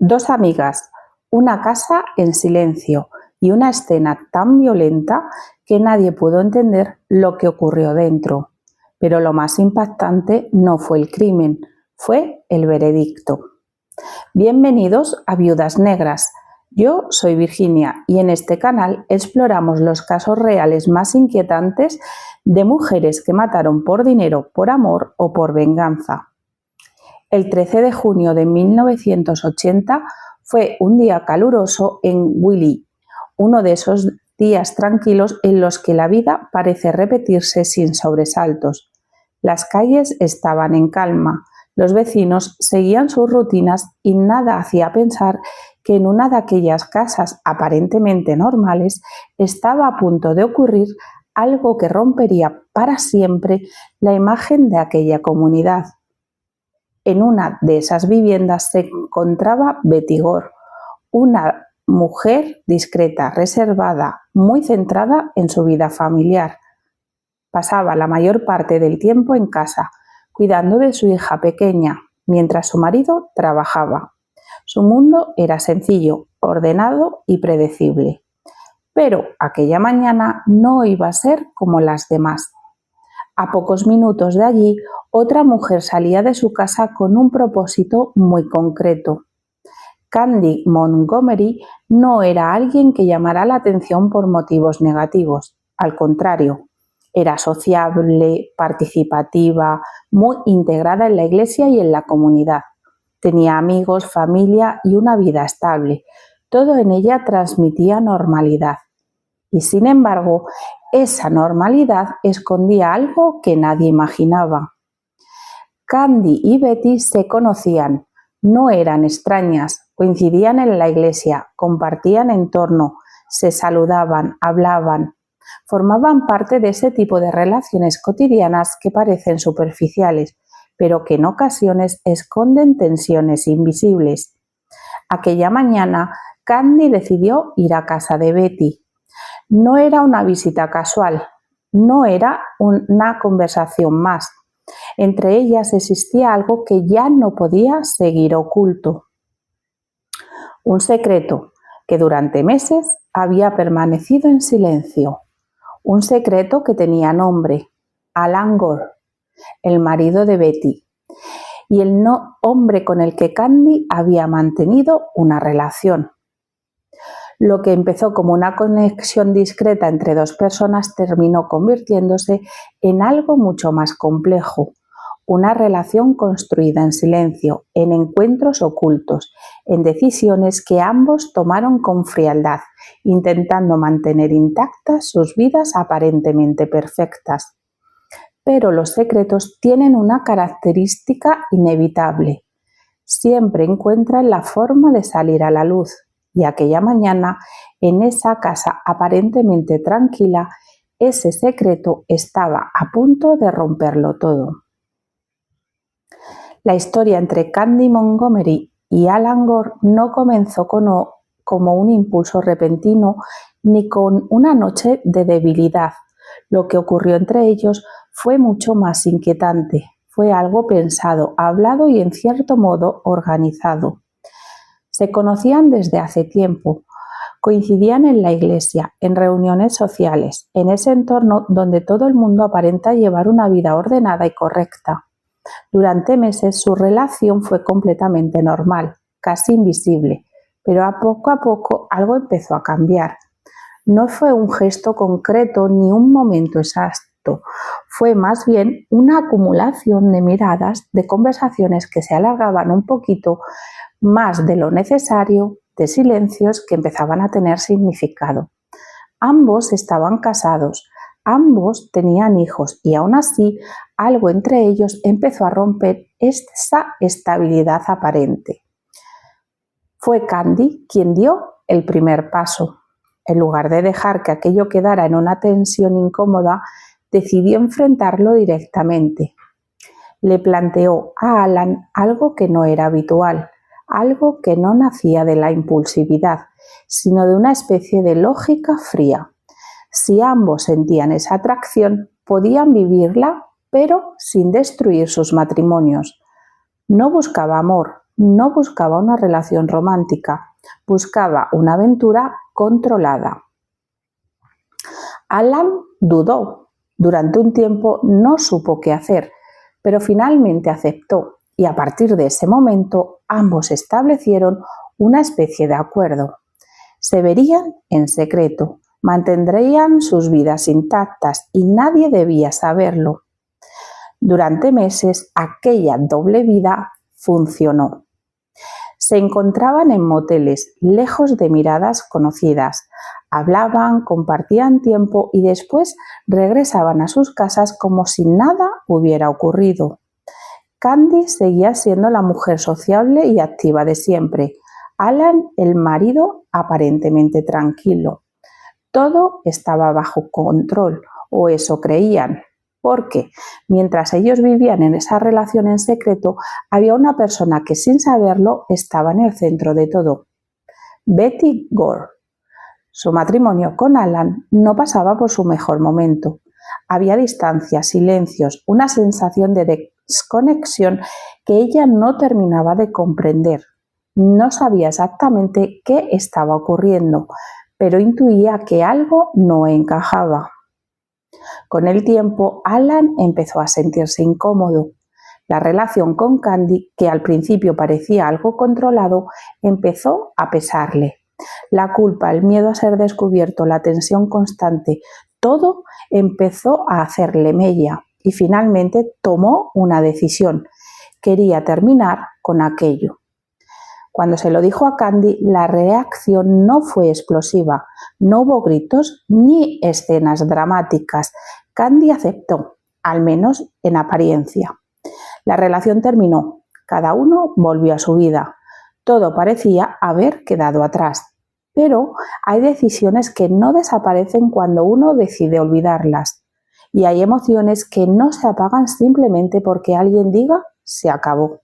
Dos amigas, una casa en silencio y una escena tan violenta que nadie pudo entender lo que ocurrió dentro. Pero lo más impactante no fue el crimen, fue el veredicto. Bienvenidos a Viudas Negras. Yo soy Virginia y en este canal exploramos los casos reales más inquietantes de mujeres que mataron por dinero, por amor o por venganza. El 13 de junio de 1980 fue un día caluroso en Willy, uno de esos días tranquilos en los que la vida parece repetirse sin sobresaltos. Las calles estaban en calma, los vecinos seguían sus rutinas y nada hacía pensar que en una de aquellas casas aparentemente normales estaba a punto de ocurrir algo que rompería para siempre la imagen de aquella comunidad. En una de esas viviendas se encontraba Betty Gore, una mujer discreta, reservada, muy centrada en su vida familiar. Pasaba la mayor parte del tiempo en casa, cuidando de su hija pequeña, mientras su marido trabajaba. Su mundo era sencillo, ordenado y predecible. Pero aquella mañana no iba a ser como las demás. A pocos minutos de allí, otra mujer salía de su casa con un propósito muy concreto. Candy Montgomery no era alguien que llamara la atención por motivos negativos. Al contrario, era sociable, participativa, muy integrada en la iglesia y en la comunidad. Tenía amigos, familia y una vida estable. Todo en ella transmitía normalidad. Y sin embargo, esa normalidad escondía algo que nadie imaginaba. Candy y Betty se conocían, no eran extrañas, coincidían en la iglesia, compartían entorno, se saludaban, hablaban. Formaban parte de ese tipo de relaciones cotidianas que parecen superficiales, pero que en ocasiones esconden tensiones invisibles. Aquella mañana, Candy decidió ir a casa de Betty. No era una visita casual, no era una conversación más. Entre ellas existía algo que ya no podía seguir oculto. Un secreto que durante meses había permanecido en silencio. Un secreto que tenía nombre: Alan Gore, el marido de Betty, y el hombre con el que Candy había mantenido una relación. Lo que empezó como una conexión discreta entre dos personas terminó convirtiéndose en algo mucho más complejo. Una relación construida en silencio, en encuentros ocultos, en decisiones que ambos tomaron con frialdad, intentando mantener intactas sus vidas aparentemente perfectas. Pero los secretos tienen una característica inevitable. Siempre encuentran la forma de salir a la luz. Y aquella mañana, en esa casa aparentemente tranquila, ese secreto estaba a punto de romperlo todo. La historia entre Candy Montgomery y Alan Gore no comenzó como un impulso repentino ni con una noche de debilidad. Lo que ocurrió entre ellos fue mucho más inquietante. Fue algo pensado, hablado y en cierto modo organizado. Se conocían desde hace tiempo, coincidían en la iglesia, en reuniones sociales, en ese entorno donde todo el mundo aparenta llevar una vida ordenada y correcta. Durante meses su relación fue completamente normal, casi invisible, pero a poco algo empezó a cambiar. No fue un gesto concreto ni un momento exacto, fue más bien una acumulación de miradas, de conversaciones que se alargaban un poquito más de lo necesario, de silencios que empezaban a tener significado. Ambos estaban casados, ambos tenían hijos y aún así algo entre ellos empezó a romper esa estabilidad aparente. Fue Candy quien dio el primer paso. En lugar de dejar que aquello quedara en una tensión incómoda, decidió enfrentarlo directamente. Le planteó a Alan algo que no era habitual, algo que no nacía de la impulsividad, sino de una especie de lógica fría. Si ambos sentían esa atracción, podían vivirla, pero sin destruir sus matrimonios. No buscaba amor, no buscaba una relación romántica, buscaba una aventura controlada. Alan dudó. Durante un tiempo no supo qué hacer, pero finalmente aceptó y a partir de ese momento ambos establecieron una especie de acuerdo. Se verían en secreto, mantendrían sus vidas intactas y nadie debía saberlo. Durante meses aquella doble vida funcionó. Se encontraban en moteles, lejos de miradas conocidas. Hablaban, compartían tiempo y después regresaban a sus casas como si nada hubiera ocurrido. Candy seguía siendo la mujer sociable y activa de siempre. Alan, el marido, aparentemente tranquilo. Todo estaba bajo control, o eso creían, porque mientras ellos vivían en esa relación en secreto, había una persona que sin saberlo estaba en el centro de todo. Betty Gore. Su matrimonio con Alan no pasaba por su mejor momento. Había distancia, silencios, una sensación de desconexión que ella no terminaba de comprender. No sabía exactamente qué estaba ocurriendo, pero intuía que algo no encajaba. Con el tiempo, Alan empezó a sentirse incómodo. La relación con Candy, que al principio parecía algo controlado, empezó a pesarle. La culpa, el miedo a ser descubierto, la tensión constante, todo empezó a hacerle mella y finalmente tomó una decisión. Quería terminar con aquello. Cuando se lo dijo a Candy, la reacción no fue explosiva. No hubo gritos ni escenas dramáticas. Candy aceptó, al menos en apariencia. La relación terminó. Cada uno volvió a su vida. Todo parecía haber quedado atrás. Pero hay decisiones que no desaparecen cuando uno decide olvidarlas. Y hay emociones que no se apagan simplemente porque alguien diga se acabó.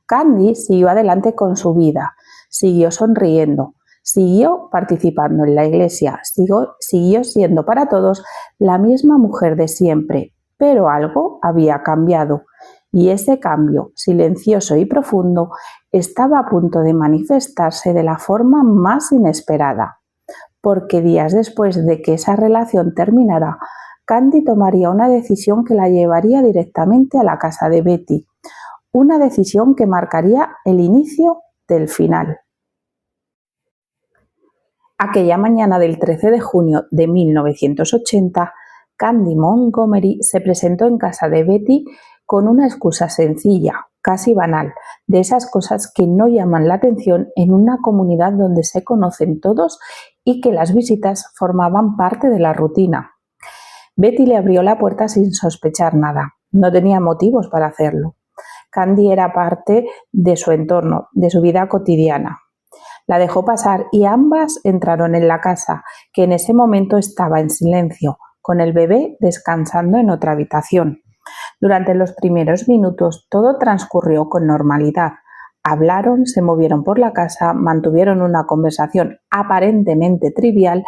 Candy siguió adelante con su vida, siguió sonriendo, siguió participando en la iglesia, siguió siendo para todos la misma mujer de siempre, pero algo había cambiado. Y ese cambio, silencioso y profundo, estaba a punto de manifestarse de la forma más inesperada, porque días después de que esa relación terminara, Candy tomaría una decisión que la llevaría directamente a la casa de Betty, una decisión que marcaría el inicio del final. Aquella mañana del 13 de junio de 1980, Candy Montgomery se presentó en casa de Betty con una excusa sencilla, casi banal, de esas cosas que no llaman la atención en una comunidad donde se conocen todos y que las visitas formaban parte de la rutina. Betty le abrió la puerta sin sospechar nada. No tenía motivos para hacerlo. Candy era parte de su entorno, de su vida cotidiana. La dejó pasar y ambas entraron en la casa, que en ese momento estaba en silencio, con el bebé descansando en otra habitación. Durante los primeros minutos todo transcurrió con normalidad. Hablaron, se movieron por la casa, mantuvieron una conversación aparentemente trivial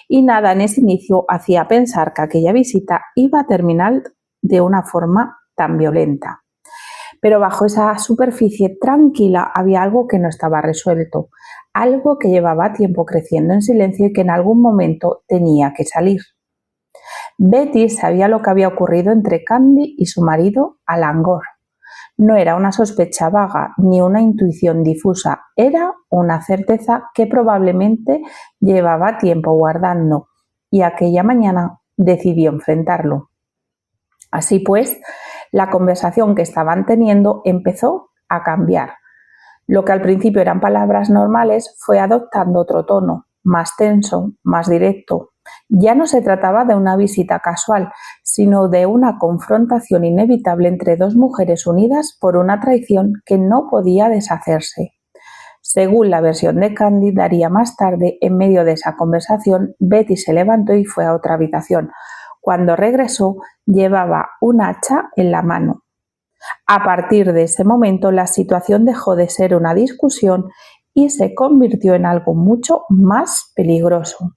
y nada en ese inicio hacía pensar que aquella visita iba a terminar de una forma tan violenta. Pero bajo esa superficie tranquila había algo que no estaba resuelto, algo que llevaba tiempo creciendo en silencio y que en algún momento tenía que salir. Betty sabía lo que había ocurrido entre Candy y su marido, Alan Gore. No era una sospecha vaga ni una intuición difusa, era una certeza que probablemente llevaba tiempo guardando y aquella mañana decidió enfrentarlo. Así pues, la conversación que estaban teniendo empezó a cambiar. Lo que al principio eran palabras normales fue adoptando otro tono, más tenso, más directo. Ya no se trataba de una visita casual, sino de una confrontación inevitable entre dos mujeres unidas por una traición que no podía deshacerse. Según la versión de Candy, daría más tarde, en medio de esa conversación, Betty se levantó y fue a otra habitación. Cuando regresó, llevaba un hacha en la mano. A partir de ese momento, la situación dejó de ser una discusión y se convirtió en algo mucho más peligroso.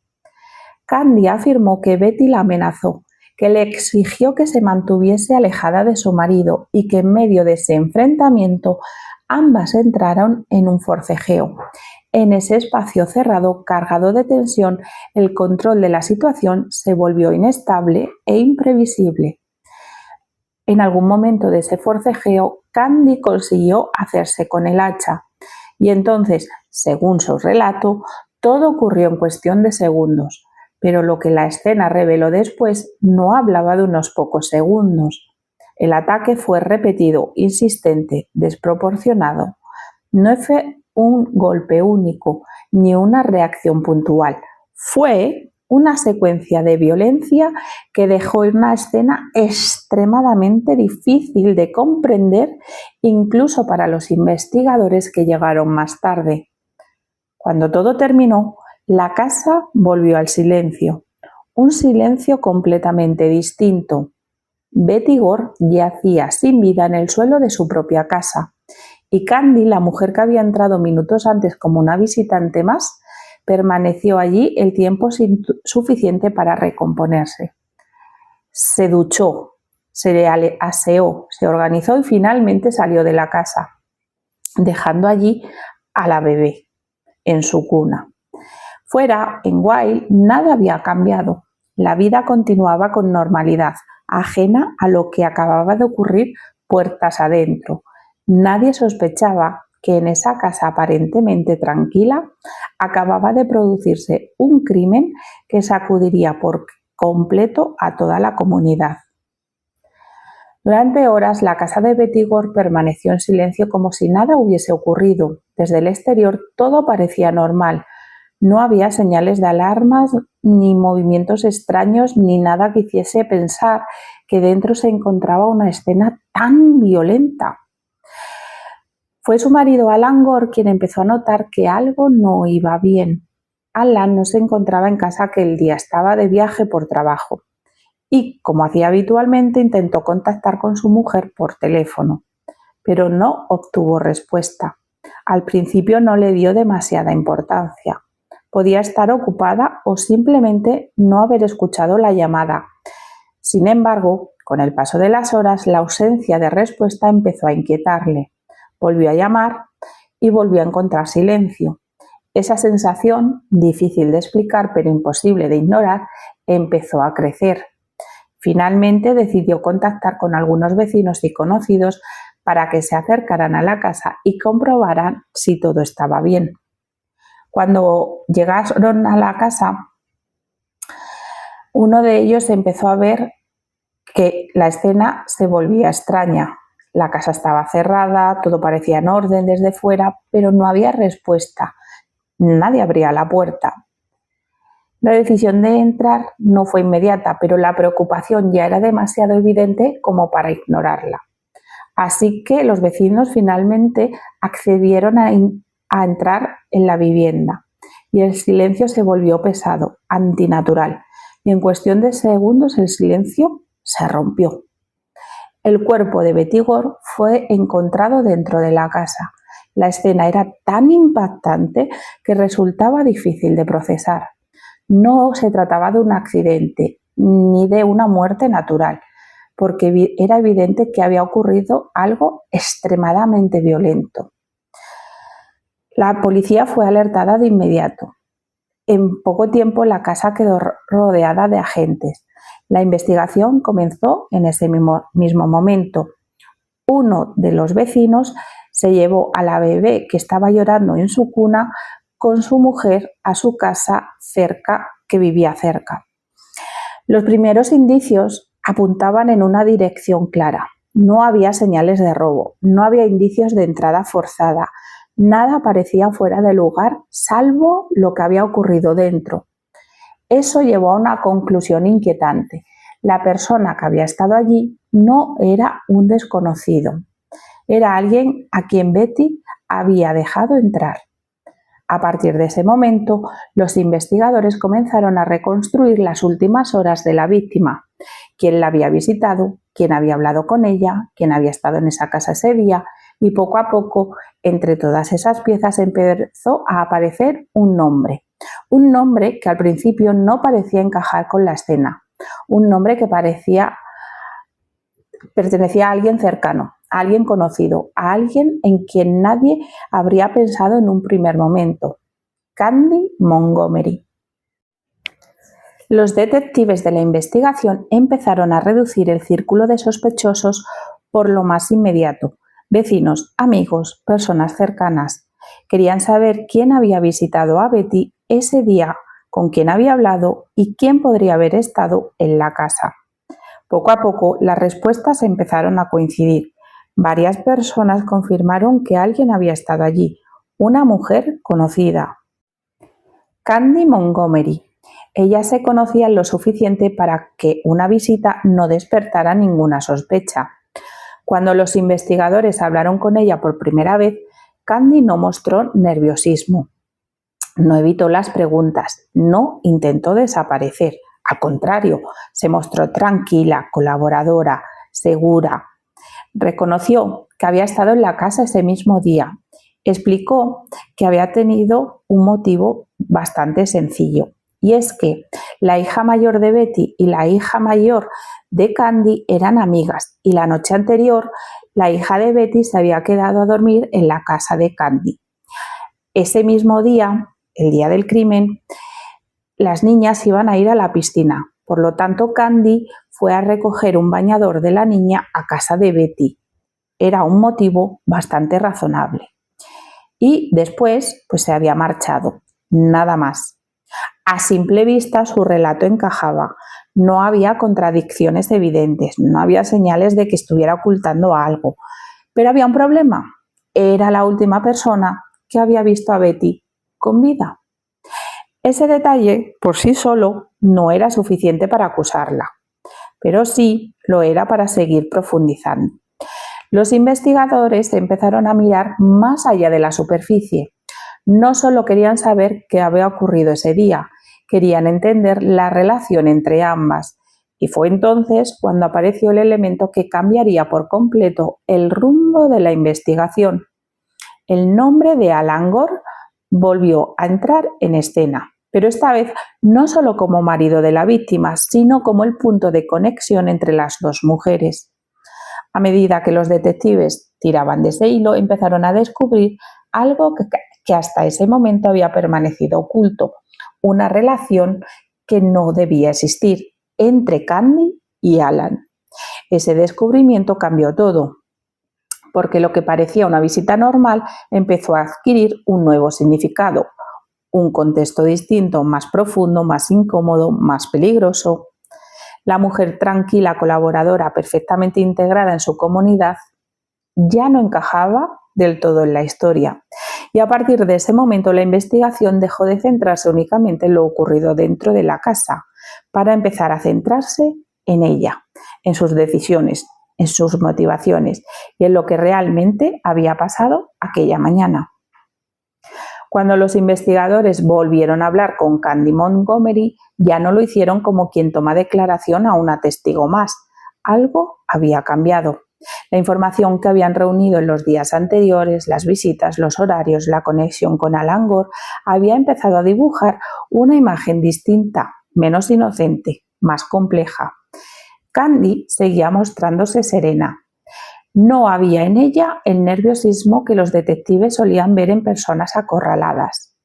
Candy afirmó que Betty la amenazó, que le exigió que se mantuviese alejada de su marido y que en medio de ese enfrentamiento ambas entraron en un forcejeo. En ese espacio cerrado, cargado de tensión, el control de la situación se volvió inestable e imprevisible. En algún momento de ese forcejeo, Candy consiguió hacerse con el hacha y entonces, según su relato, todo ocurrió en cuestión de segundos, pero lo que la escena reveló después no hablaba de unos pocos segundos. El ataque fue repetido, insistente, desproporcionado. No fue un golpe único ni una reacción puntual. Fue una secuencia de violencia que dejó una escena extremadamente difícil de comprender incluso para los investigadores que llegaron más tarde. Cuando todo terminó, la casa volvió al silencio, un silencio completamente distinto. Betty Gore yacía sin vida en el suelo de su propia casa y Candy, la mujer que había entrado minutos antes como una visitante más, permaneció allí el tiempo suficiente para recomponerse. Se duchó, se aseó, se organizó y finalmente salió de la casa, dejando allí a la bebé en su cuna. Fuera, en Wilde, nada había cambiado. La vida continuaba con normalidad, ajena a lo que acababa de ocurrir puertas adentro. Nadie sospechaba que en esa casa aparentemente tranquila acababa de producirse un crimen que sacudiría por completo a toda la comunidad. Durante horas la casa de Betty Gore permaneció en silencio como si nada hubiese ocurrido. Desde el exterior todo parecía normal. No había señales de alarmas, ni movimientos extraños, ni nada que hiciese pensar que dentro se encontraba una escena tan violenta. Fue su marido Alan Gore quien empezó a notar que algo no iba bien. Alan no se encontraba en casa aquel día, estaba de viaje por trabajo y, como hacía habitualmente, intentó contactar con su mujer por teléfono, pero no obtuvo respuesta. Al principio no le dio demasiada importancia. Podía estar ocupada o simplemente no haber escuchado la llamada. Sin embargo, con el paso de las horas, la ausencia de respuesta empezó a inquietarle. Volvió a llamar y volvió a encontrar silencio. Esa sensación, difícil de explicar pero imposible de ignorar, empezó a crecer. Finalmente decidió contactar con algunos vecinos y conocidos para que se acercaran a la casa y comprobaran si todo estaba bien. Cuando llegaron a la casa, uno de ellos empezó a ver que la escena se volvía extraña. La casa estaba cerrada, todo parecía en orden desde fuera, pero no había respuesta. Nadie abría la puerta. La decisión de entrar no fue inmediata, pero la preocupación ya era demasiado evidente como para ignorarla. Así que los vecinos finalmente accedieron a entrar en la vivienda y el silencio se volvió pesado, antinatural, y en cuestión de segundos el silencio se rompió. El cuerpo de Betty Gore fue encontrado dentro de la casa. La escena era tan impactante que resultaba difícil de procesar. No se trataba de un accidente ni de una muerte natural, porque era evidente que había ocurrido algo extremadamente violento. La policía fue alertada de inmediato. En poco tiempo la casa quedó rodeada de agentes. La investigación comenzó en ese mismo momento. Uno de los vecinos se llevó a la bebé que estaba llorando en su cuna con su mujer a su casa que vivía cerca. Los primeros indicios apuntaban en una dirección clara. No había señales de robo, no había indicios de entrada forzada, nada parecía fuera de lugar salvo lo que había ocurrido dentro. Eso llevó a una conclusión inquietante. La persona que había estado allí no era un desconocido, era alguien a quien Betty había dejado entrar. A partir de ese momento, los investigadores comenzaron a reconstruir las últimas horas de la víctima, quién la había visitado, quién había hablado con ella, quién había estado en esa casa ese día, y poco a poco, entre todas esas piezas empezó a aparecer un nombre que al principio no parecía encajar con la escena, un nombre que pertenecía a alguien cercano, a alguien conocido, a alguien en quien nadie habría pensado en un primer momento: Candy Montgomery. Los detectives de la investigación empezaron a reducir el círculo de sospechosos por lo más inmediato: vecinos, amigos, personas cercanas. Querían saber quién había visitado a Betty ese día, con quién había hablado y quién podría haber estado en la casa. Poco a poco las respuestas empezaron a coincidir. Varias personas confirmaron que alguien había estado allí, una mujer conocida: Candy Montgomery. Ellas se conocían lo suficiente para que una visita no despertara ninguna sospecha. Cuando los investigadores hablaron con ella por primera vez, Candy no mostró nerviosismo, no evitó las preguntas, no intentó desaparecer. Al contrario, se mostró tranquila, colaboradora, segura. Reconoció que había estado en la casa ese mismo día. Explicó que había tenido un motivo bastante sencillo, y es que la hija mayor de Betty y la hija mayor de Candy eran amigas, y la noche anterior la hija de Betty se había quedado a dormir en la casa de Candy. Ese mismo día, el día del crimen, las niñas iban a ir a la piscina. Por lo tanto, Candy fue a recoger un bañador de la niña a casa de Betty. Era un motivo bastante razonable. Y después, pues se había marchado. Nada más. A simple vista su relato encajaba. No había contradicciones evidentes, no había señales de que estuviera ocultando algo. Pero había un problema. Era la última persona que había visto a Betty con vida. Ese detalle, por sí solo, no era suficiente para acusarla, pero sí lo era para seguir profundizando. Los investigadores empezaron a mirar más allá de la superficie. No solo querían saber qué había ocurrido ese día, querían entender la relación entre ambas. Y fue entonces cuando apareció el elemento que cambiaría por completo el rumbo de la investigación. El nombre de Alan Gore volvió a entrar en escena, pero esta vez no solo como marido de la víctima, sino como el punto de conexión entre las dos mujeres. A medida que los detectives tiraban de ese hilo, empezaron a descubrir algo que hasta ese momento había permanecido oculto: una relación que no debía existir entre Candy y Alan. Ese descubrimiento cambió todo, porque lo que parecía una visita normal empezó a adquirir un nuevo significado, un contexto distinto, más profundo, más incómodo, más peligroso. La mujer tranquila, colaboradora, perfectamente integrada en su comunidad, ya no encajaba del todo en la historia. Y a partir de ese momento la investigación dejó de centrarse únicamente en lo ocurrido dentro de la casa, para empezar a centrarse en ella, en sus decisiones, en sus motivaciones y en lo que realmente había pasado aquella mañana. Cuando los investigadores volvieron a hablar con Candy Montgomery, ya no lo hicieron como quien toma declaración a una testigo más. Algo había cambiado. La información que habían reunido en los días anteriores, las visitas, los horarios, la conexión con Alan Gore, había empezado a dibujar una imagen distinta, menos inocente, más compleja. Candy seguía mostrándose serena. No había en ella el nerviosismo que los detectives solían ver en personas acorraladas.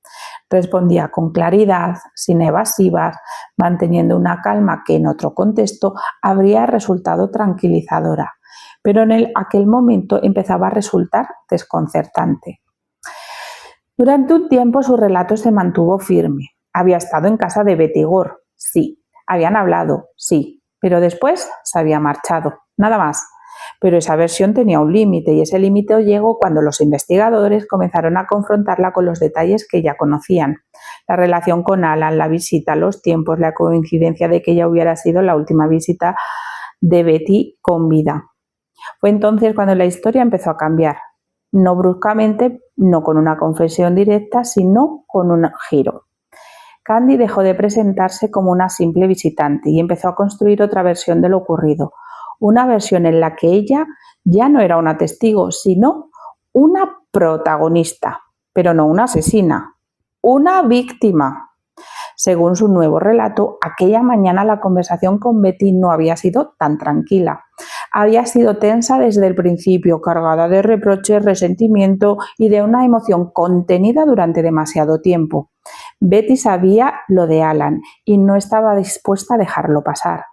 Respondía con claridad, sin evasivas, manteniendo una calma que en otro contexto habría resultado tranquilizadora, pero en aquel momento empezaba a resultar desconcertante. Durante un tiempo su relato se mantuvo firme. Había estado en casa de Betty Gore, sí. Habían hablado, sí, pero después se había marchado, nada más. Pero esa versión tenía un límite, y ese límite llegó cuando los investigadores comenzaron a confrontarla con los detalles que ya conocían: la relación con Alan, la visita, los tiempos, la coincidencia de que ella hubiera sido la última visita de Betty con vida. Fue entonces cuando la historia empezó a cambiar, no bruscamente, no con una confesión directa, sino con un giro. Candy dejó de presentarse como una simple visitante y empezó a construir otra versión de lo ocurrido. Una versión en la que ella ya no era una testigo, sino una protagonista, pero no una asesina, una víctima. Según su nuevo relato, aquella mañana la conversación con Betty no había sido tan tranquila. Había sido tensa desde el principio, cargada de reproches, resentimiento y de una emoción contenida durante demasiado tiempo. Betty sabía lo de Alan y no estaba dispuesta a dejarlo pasar.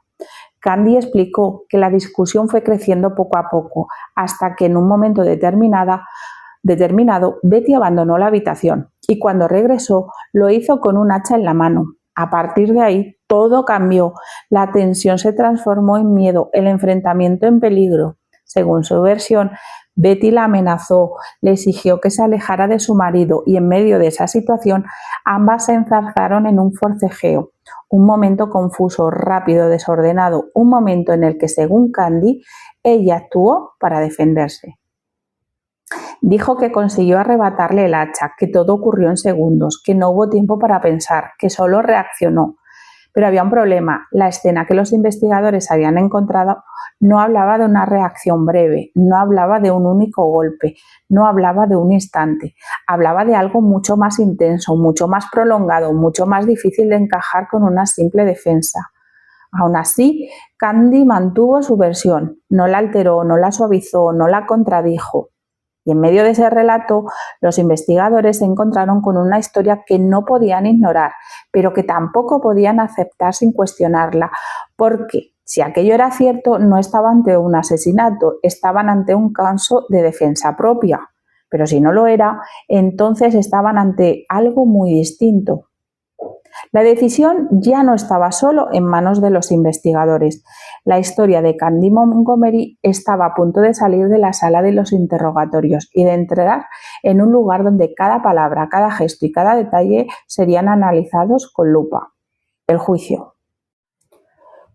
Candy explicó que la discusión fue creciendo poco a poco, hasta que en un momento determinado, Betty abandonó la habitación y cuando regresó lo hizo con un hacha en la mano. A partir de ahí todo cambió. La tensión se transformó en miedo, el enfrentamiento en peligro. Según su versión, Betty la amenazó, le exigió que se alejara de su marido y en medio de esa situación ambas se enzarzaron en un forcejeo. Un momento confuso, rápido, desordenado, un momento en el que, según Candy, ella actuó para defenderse. Dijo que consiguió arrebatarle el hacha, que todo ocurrió en segundos, que no hubo tiempo para pensar, que solo reaccionó. Pero había un problema. La escena que los investigadores habían encontrado no hablaba de una reacción breve, no hablaba de un único golpe, no hablaba de un instante. Hablaba de algo mucho más intenso, mucho más prolongado, mucho más difícil de encajar con una simple defensa. Aún así, Candy mantuvo su versión, no la alteró, no la suavizó, no la contradijo. Y en medio de ese relato, los investigadores se encontraron con una historia que no podían ignorar, pero que tampoco podían aceptar sin cuestionarla, porque si aquello era cierto, no estaban ante un asesinato, estaban ante un caso de defensa propia. Pero si no lo era, entonces estaban ante algo muy distinto. La decisión ya no estaba solo en manos de los investigadores. La historia de Candy Montgomery estaba a punto de salir de la sala de los interrogatorios y de entrar en un lugar donde cada palabra, cada gesto y cada detalle serían analizados con lupa. El juicio.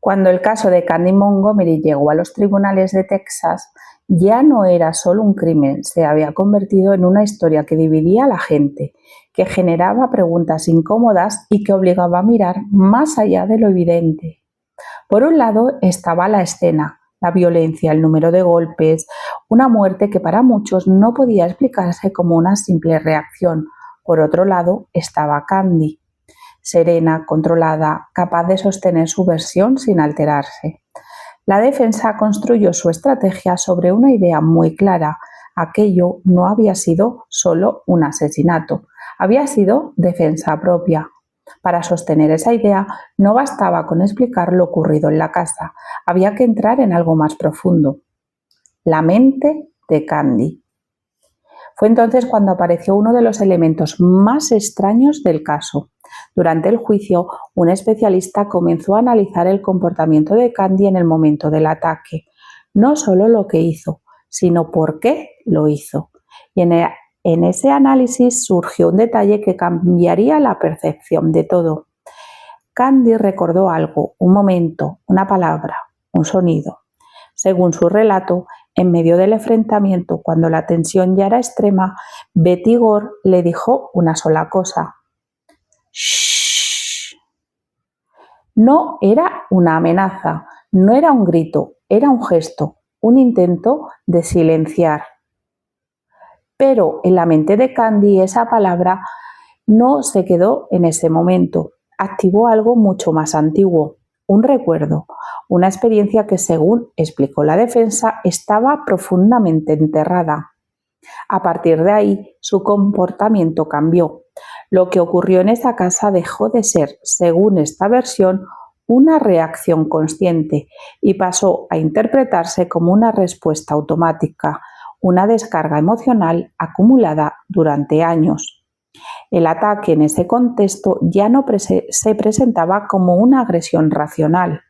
Cuando el caso de Candy Montgomery llegó a los tribunales de Texas, ya no era solo un crimen, se había convertido en una historia que dividía a la gente, que generaba preguntas incómodas y que obligaba a mirar más allá de lo evidente. Por un lado estaba la escena, la violencia, el número de golpes, una muerte que para muchos no podía explicarse como una simple reacción. Por otro lado estaba Candy, serena, controlada, capaz de sostener su versión sin alterarse. La defensa construyó su estrategia sobre una idea muy clara. Aquello no había sido solo un asesinato, había sido defensa propia. Para sostener esa idea no bastaba con explicar lo ocurrido en la casa, había que entrar en algo más profundo. La mente de Candy. Fue entonces cuando apareció uno de los elementos más extraños del caso. Durante el juicio, un especialista comenzó a analizar el comportamiento de Candy en el momento del ataque. No solo lo que hizo, sino por qué lo hizo. Y en ese análisis surgió un detalle que cambiaría la percepción de todo. Candy recordó algo, un momento, una palabra, un sonido. Según su relato, en medio del enfrentamiento, cuando la tensión ya era extrema, Betty Gore le dijo una sola cosa. ¡Shh! No era una amenaza, no era un grito, era un gesto, un intento de silenciar. Pero en la mente de Candy esa palabra no se quedó en ese momento, activó algo mucho más antiguo, un recuerdo, una experiencia que, según explicó la defensa, estaba profundamente enterrada. A partir de ahí, su comportamiento cambió. Lo que ocurrió en esa casa dejó de ser, según esta versión, una reacción consciente y pasó a interpretarse como una respuesta automática, una descarga emocional acumulada durante años. El ataque en ese contexto ya no se presentaba como una agresión racional,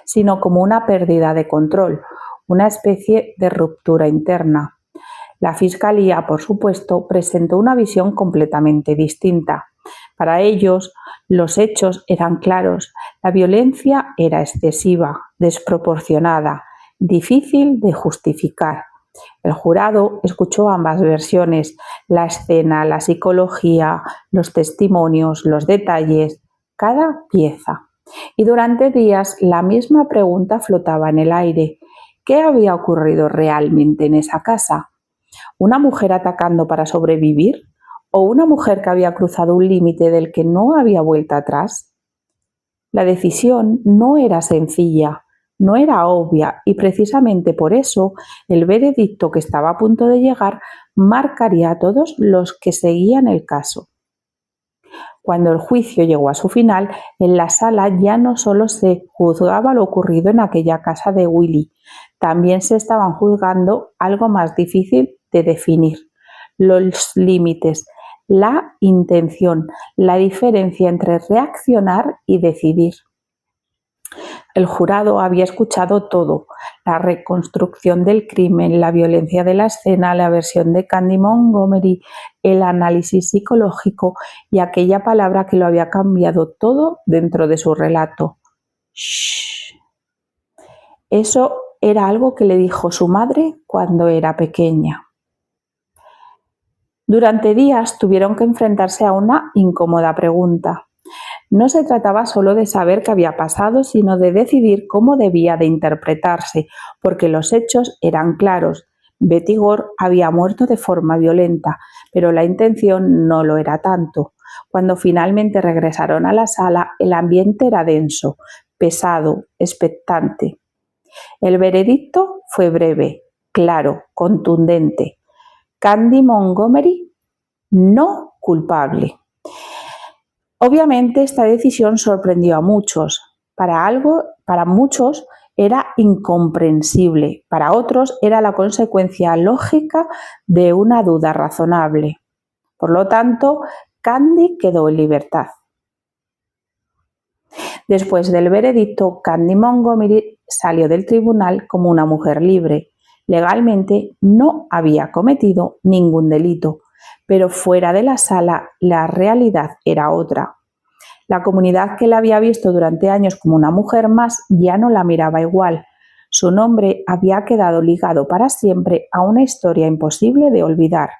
sino como una pérdida de control, una especie de ruptura interna. La Fiscalía, por supuesto, presentó una visión completamente distinta. Para ellos, los hechos eran claros, la violencia era excesiva, desproporcionada, difícil de justificar. El jurado escuchó ambas versiones, la escena, la psicología, los testimonios, los detalles, cada pieza. Y durante días la misma pregunta flotaba en el aire. ¿Qué había ocurrido realmente en esa casa? ¿Una mujer atacando para sobrevivir? ¿O una mujer que había cruzado un límite del que no había vuelta atrás? La decisión no era sencilla, no era obvia y precisamente por eso el veredicto que estaba a punto de llegar marcaría a todos los que seguían el caso. Cuando el juicio llegó a su final, en la sala ya no solo se juzgaba lo ocurrido en aquella casa de Willy, también se estaban juzgando algo más difícil de definir: los límites, la intención, la diferencia entre reaccionar y decidir. El jurado había escuchado todo: la reconstrucción del crimen, la violencia de la escena, la versión de Candy Montgomery, el análisis psicológico y aquella palabra que lo había cambiado todo dentro de su relato. Shh. Eso era algo que le dijo su madre cuando era pequeña. Durante días tuvieron que enfrentarse a una incómoda pregunta. No se trataba solo de saber qué había pasado, sino de decidir cómo debía de interpretarse, porque los hechos eran claros. Betty Gore había muerto de forma violenta, pero la intención no lo era tanto. Cuando finalmente regresaron a la sala, el ambiente era denso, pesado, expectante. El veredicto fue breve, claro, contundente. Candy Montgomery, no culpable. Obviamente esta decisión sorprendió a muchos. Para muchos era incomprensible, para otros era la consecuencia lógica de una duda razonable. Por lo tanto, Candy quedó en libertad. Después del veredicto, Candy Montgomery salió del tribunal como una mujer libre. Legalmente no había cometido ningún delito, pero fuera de la sala la realidad era otra. La comunidad que la había visto durante años como una mujer más ya no la miraba igual. Su nombre había quedado ligado para siempre a una historia imposible de olvidar.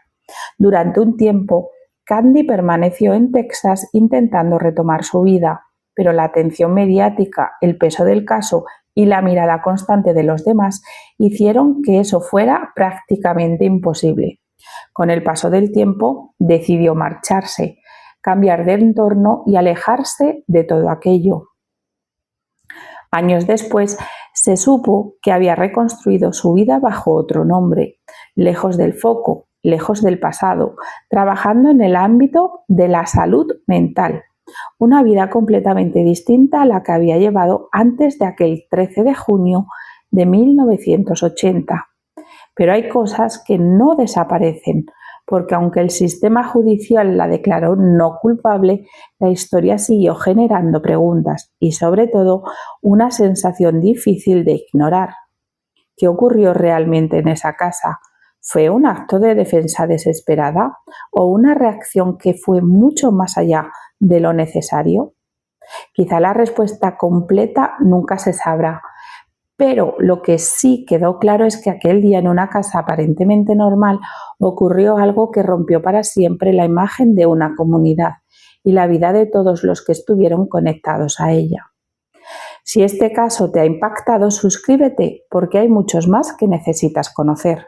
Durante un tiempo, Candy permaneció en Texas intentando retomar su vida, pero la atención mediática, el peso del caso y la mirada constante de los demás hicieron que eso fuera prácticamente imposible. Con el paso del tiempo, decidió marcharse, cambiar de entorno y alejarse de todo aquello. Años después, se supo que había reconstruido su vida bajo otro nombre, lejos del foco, lejos del pasado, trabajando en el ámbito de la salud mental. Una vida completamente distinta a la que había llevado antes de aquel 13 de junio de 1980. Pero hay cosas que no desaparecen, porque aunque el sistema judicial la declaró no culpable, la historia siguió generando preguntas y, sobre todo, una sensación difícil de ignorar. ¿Qué ocurrió realmente en esa casa? ¿Fue un acto de defensa desesperada o una reacción que fue mucho más allá de lo necesario? Quizá la respuesta completa nunca se sabrá, pero lo que sí quedó claro es que aquel día en una casa aparentemente normal ocurrió algo que rompió para siempre la imagen de una comunidad y la vida de todos los que estuvieron conectados a ella. Si este caso te ha impactado, suscríbete porque hay muchos más que necesitas conocer.